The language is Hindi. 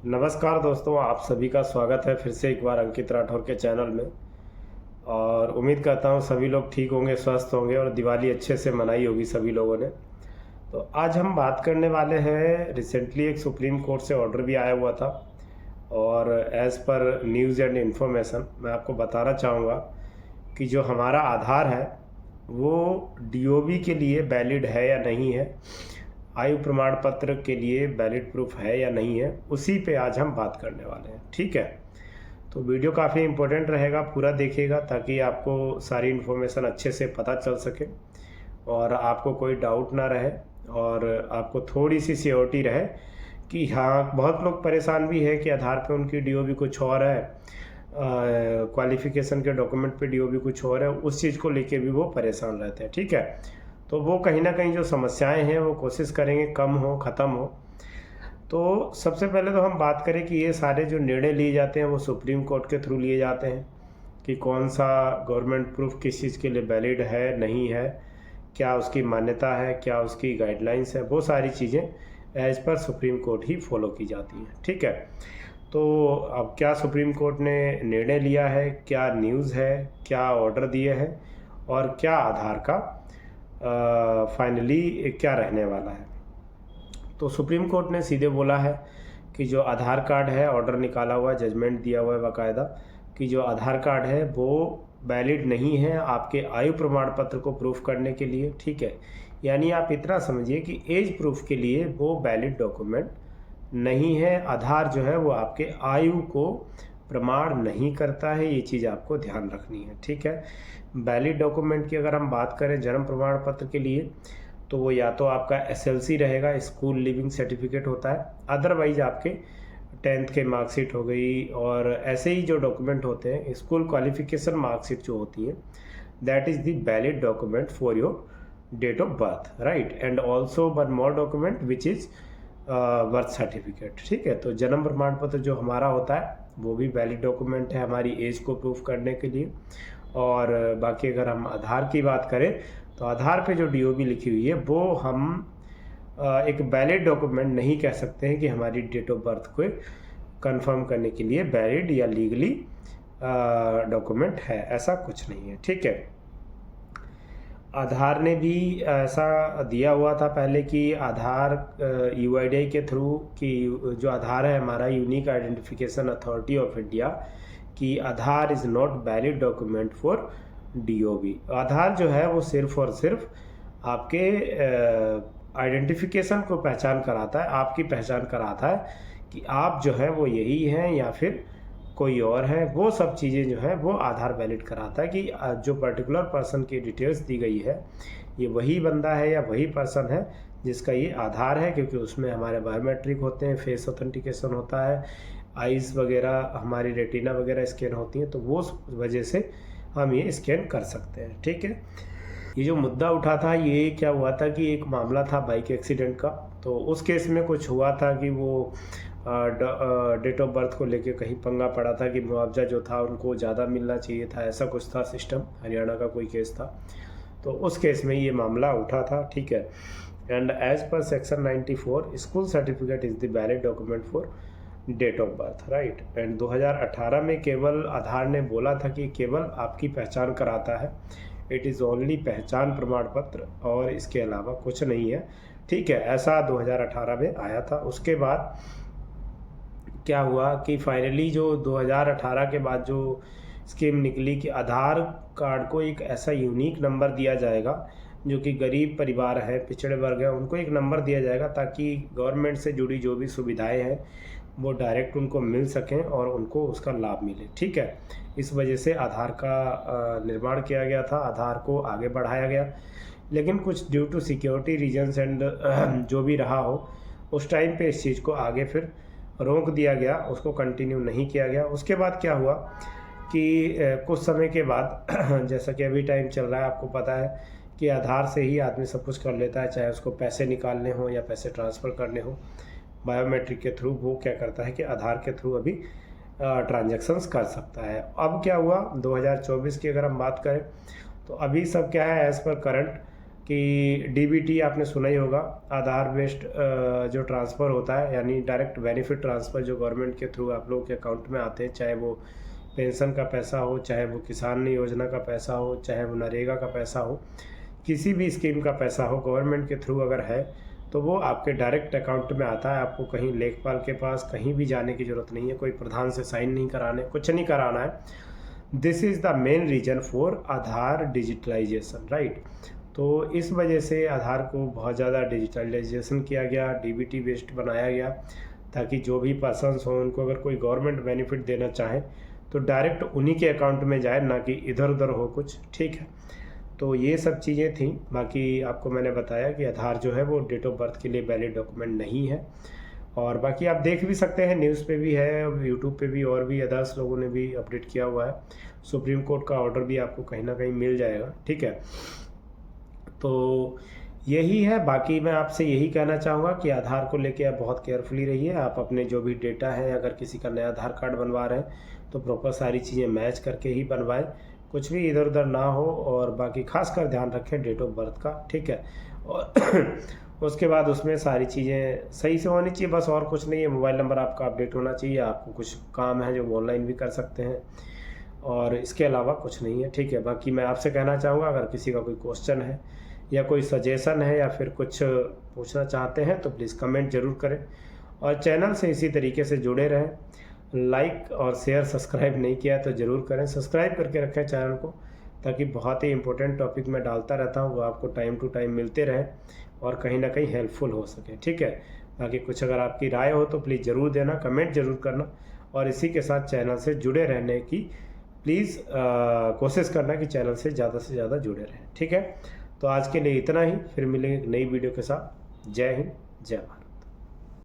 नमस्कार दोस्तों, आप सभी का स्वागत है फिर से एक बार अंकित राठौर के चैनल में। और उम्मीद करता हूँ सभी लोग ठीक होंगे, स्वस्थ होंगे और दिवाली अच्छे से मनाई होगी सभी लोगों ने। तो आज हम बात करने वाले हैं, रिसेंटली एक सुप्रीम कोर्ट से ऑर्डर भी आया हुआ था और as per news and information मैं आपको बताना चाहूँगा कि जो हमारा आधार है वो डीओबी के लिए वैलिड है या नहीं है, आयु प्रमाण पत्र के लिए वैलिड प्रूफ है या नहीं है, उसी पे आज हम बात करने वाले हैं। ठीक है, तो वीडियो काफ़ी इम्पोर्टेंट रहेगा, पूरा देखिएगा ताकि आपको सारी इन्फॉर्मेशन अच्छे से पता चल सके और आपको कोई डाउट ना रहे और आपको थोड़ी सी श्योरिटी रहे कि हाँ, बहुत लोग परेशान भी है कि आधार पे उनकी डीओबी कुछ और है, क्वालिफिकेशन के डॉक्यूमेंट पे डीओबी कुछ और है, उस चीज़ को लेके भी वो परेशान रहते हैं। ठीक है, तो वो कहीं ना कहीं जो समस्याएं हैं वो कोशिश करेंगे कम हो, ख़त्म हो। तो सबसे पहले तो हम बात करें कि ये सारे जो निर्णय लिए जाते हैं वो सुप्रीम कोर्ट के थ्रू लिए जाते हैं कि कौन सा गवर्नमेंट प्रूफ किस चीज़ के लिए वैलिड है, नहीं है, क्या उसकी मान्यता है, क्या उसकी गाइडलाइंस है, वो सारी चीज़ें एज पर सुप्रीम कोर्ट ही फॉलो की जाती हैं। ठीक है, तो अब क्या सुप्रीम कोर्ट ने निर्णय लिया है, क्या न्यूज़ है, क्या ऑर्डर दिए हैं और क्या आधार का फाइनली क्या रहने वाला है। तो सुप्रीम कोर्ट ने सीधे बोला है कि जो आधार कार्ड है, ऑर्डर निकाला हुआ है, जजमेंट दिया हुआ है बाकायदा, कि जो आधार कार्ड है वो वैलिड नहीं है आपके आयु प्रमाण पत्र को प्रूफ करने के लिए। ठीक है, यानी आप इतना समझिए कि एज प्रूफ के लिए वो वैलिड डॉक्यूमेंट नहीं है। आधार जो है वो आपके आयु को प्रमाण नहीं करता है, ये चीज़ आपको ध्यान रखनी है। ठीक है, वैलिड डॉक्यूमेंट की अगर हम बात करें जन्म प्रमाण पत्र के लिए तो वो या तो आपका एसएलसी रहेगा, स्कूल लिविंग सर्टिफिकेट होता है, अदरवाइज आपके 10th के मार्कशीट हो गई और ऐसे ही जो डॉक्यूमेंट होते हैं, स्कूल क्वालिफिकेशन मार्कशीट जो होती है, that is the valid document for your date of birth, right. And also one more document which is birth certificate. ठीक है, तो जन्म प्रमाण पत्र जो हमारा होता है वो भी वैलिड डॉक्यूमेंट है हमारी एज को प्रूफ करने के लिए। और बाकी अगर हम आधार की बात करें तो आधार पे जो डीओबी लिखी हुई है वो हम एक वैलिड डॉक्यूमेंट नहीं कह सकते हैं कि हमारी डेट ऑफ बर्थ को कंफर्म करने के लिए वैलिड या लीगली डॉक्यूमेंट है, ऐसा कुछ नहीं है। ठीक है, आधार ने भी ऐसा दिया हुआ था पहले कि आधार यूआईडीआई के थ्रू कि जो आधार है हमारा unique identification authority of India, कि Aadhaar is not valid document for DOB. Aadhaar जो है वो सिर्फ और सिर्फ आपके आइडेंटिफिकेशन को पहचान कराता है, आपकी पहचान कराता है कि आप जो है वो यही हैं या फिर कोई और है। वो सब चीज़ें जो है वो आधार वैलिड कराता है कि जो पर्टिकुलर पर्सन की डिटेल्स दी गई है ये वही बंदा है या वही पर्सन है जिसका ये आधार है, क्योंकि उसमें हमारे बायोमेट्रिक होते हैं, फेस ऑथेंटिकेशन होता है, आइज़ वगैरह हमारी रेटिना वगैरह स्कैन होती हैं, तो वो वजह से हम ये स्कैन कर सकते हैं। ठीक है, ये जो मुद्दा उठा था ये क्या हुआ था कि एक मामला था बाइक एक्सीडेंट का, तो उस केस में कुछ हुआ था कि वो डेट ऑफ बर्थ को लेके कहीं पंगा पड़ा था कि मुआवजा जो था उनको ज़्यादा मिलना चाहिए था, ऐसा कुछ था सिस्टम, हरियाणा का कोई केस था, तो उस केस में ये मामला उठा था। ठीक है, and as per section 94 school certificate is the valid document for date of birth, right. And 2018 में केवल आधार ने बोला था कि केवल आपकी पहचान कराता है, इट इज़ ओनली पहचान प्रमाण पत्र और इसके अलावा कुछ नहीं है। ठीक है, ऐसा 2018 में आया था। उसके बाद क्या हुआ कि फाइनली जो 2018 के बाद जो स्कीम निकली कि आधार कार्ड को एक ऐसा यूनिक नंबर दिया जाएगा जो कि गरीब परिवार है, पिछड़े वर्ग है, उनको एक नंबर दिया जाएगा ताकि गवर्नमेंट से जुड़ी जो भी सुविधाएं हैं वो डायरेक्ट उनको मिल सकें और उनको उसका लाभ मिले। ठीक है, इस वजह से आधार का निर्माण किया गया था, आधार को आगे बढ़ाया गया, लेकिन कुछ due to security reasons and जो भी रहा हो उस टाइम पे इस चीज़ को आगे फिर रोक दिया गया, उसको कंटिन्यू नहीं किया गया। उसके बाद क्या हुआ कि कुछ समय के बाद जैसा कि अभी टाइम चल रहा है, आपको पता है कि आधार से ही आदमी सब कुछ कर लेता है, चाहे उसको पैसे निकालने हो या पैसे ट्रांसफ़र करने हो, बायोमेट्रिक के थ्रू वो क्या करता है कि आधार के थ्रू अभी ट्रांजैक्शंस कर सकता है। अब क्या हुआ 2024 की अगर हम बात करें तो अभी सब क्या है, एज़ पर करंट कि डीबीटी आपने सुना ही होगा, आधार बेस्ड जो ट्रांसफ़र होता है, यानी डायरेक्ट बेनिफिट ट्रांसफ़र जो गवर्नमेंट के थ्रू आप लोगों के अकाउंट में आते हैं, चाहे वो पेंशन का पैसा हो, चाहे वो किसान योजना का पैसा हो, चाहे वो नरेगा का पैसा हो, किसी भी स्कीम का पैसा हो गवर्नमेंट के थ्रू अगर है तो वो आपके डायरेक्ट अकाउंट में आता है। आपको कहीं लेखपाल के पास कहीं भी जाने की ज़रूरत नहीं है, कोई प्रधान से साइन नहीं कराने, कुछ नहीं कराना है। This is the main reason for Aadhaar digitalisation, right. तो इस वजह से आधार को बहुत ज़्यादा डिजिटलाइजेशन किया गया, डीबीटी बेस्ड बनाया गया, ताकि जो भी पर्सन्स हों उनको अगर कोई गवर्नमेंट बेनिफिट देना चाहे तो डायरेक्ट उन्हीं के अकाउंट में जाए, ना कि इधर उधर हो कुछ, ठीक है। तो ये सब चीज़ें थी। बाकी आपको मैंने बताया कि आधार जो है वो डेट ऑफ बर्थ के लिए वैलिड डॉक्यूमेंट नहीं है। और बाकी आप देख भी सकते हैं, न्यूज़ पे भी है, यूट्यूब पे भी, और भी अदर्स लोगों ने भी अपडेट किया हुआ है। सुप्रीम कोर्ट का ऑर्डर भी आपको कहीं ना कहीं मिल जाएगा, ठीक है। तो यही है। बाकी मैं आपसे यही कहना चाहूँगा कि आधार को लेके आप बहुत केयरफुली रहिए। आप अपने जो भी डेटा है, अगर किसी का नया आधार कार्ड बनवा रहे हैं तो प्रॉपर सारी चीज़ें मैच करके ही बनवाएं, कुछ भी इधर उधर ना हो। और बाकी खासकर ध्यान रखें डेट ऑफ बर्थ का, ठीक है। और उसके बाद उसमें सारी चीज़ें सही से होनी चाहिए, बस और कुछ नहीं है। मोबाइल नंबर आपका अपडेट होना चाहिए, आपको कुछ काम है जो ऑनलाइन भी कर सकते हैं, और इसके अलावा कुछ नहीं है, ठीक है। बाकी मैं आपसे कहना चाहूँगा, अगर किसी का कोई क्वेश्चन है या कोई सजेशन है या फिर कुछ पूछना चाहते हैं तो प्लीज़ कमेंट ज़रूर करें, और चैनल से इसी तरीके से जुड़े रहें। लाइक और शेयर सब्सक्राइब नहीं किया तो ज़रूर करें, सब्सक्राइब करके रखें चैनल को, ताकि बहुत ही इंपॉर्टेंट टॉपिक मैं डालता रहता हूँ वो आपको टाइम टू टाइम मिलते रहें और कहीं ना कहीं हेल्पफुल हो सके, ठीक है। बाकी कुछ अगर आपकी राय हो तो प्लीज़ ज़रूर देना, कमेंट ज़रूर करना, और इसी के साथ चैनल से जुड़े रहने की प्लीज़ कोशिश करना कि चैनल से ज़्यादा जुड़े रहें, ठीक है। तो आज के लिए इतना ही, फिर मिलेंगे एक नई वीडियो के साथ। जय हिंद, जय भारत।